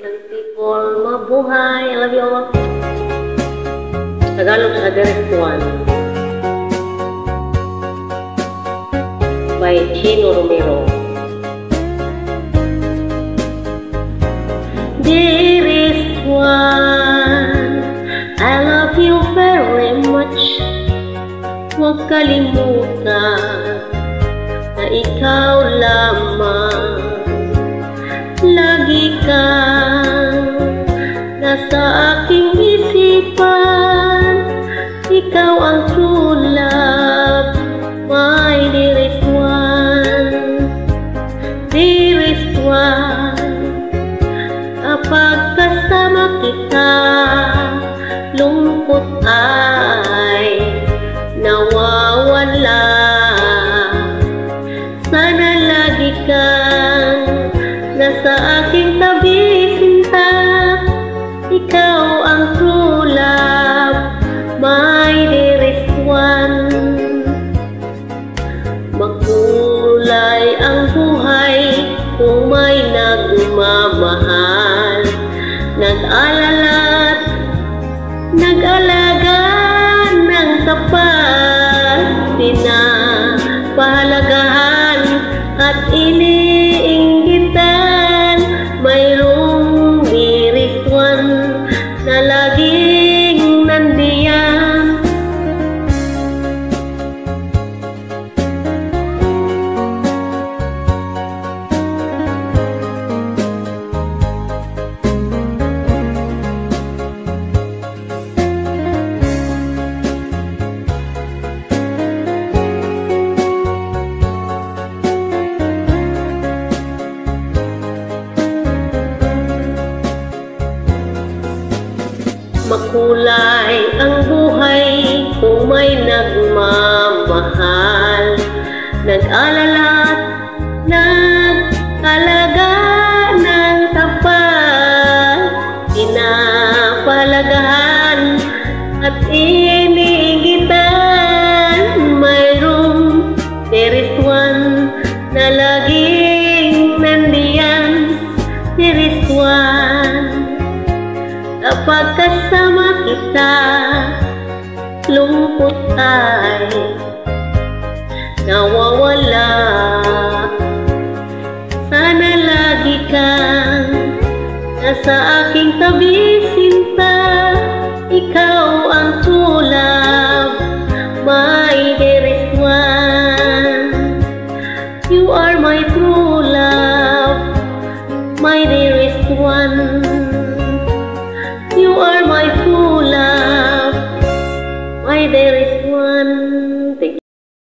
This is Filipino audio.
Young people, mabuhay. I love you all. Tagalog sa Address 1 by Chino Romero. Dearest one, I love you very much. Huwag kalimutan na ikaw lamang. Lagi kang nasa aking isipan. Ikaw ang true love, my dearest one. Dearest one, kapag kasama kita, lungkot ay nawawala. Sana lagi kang nasa aking tabi, sinta. Ikaw ang true love, my dearest one. Makulay ang buhay kung may nagmamahal, nag-alala't nag-alaga ng tapat, pinapahalagahan at iniinggitan. Mayroong dearest one na laging nandiyan. Makulay ang buhay kung may nagmamahal, nag-alala't nag-alaga ng tapat, pinapalagahan at iniingitan. Mayroong dearest one na laging nandiyan. Dearest one, kapag kasama kita, lungkot ay nawawala. Sana lagi kang nasa aking tabi, sinta. Ikaw ang true love, my dearest one. You are my true love, my dearest one. You are my true love, my dearest one.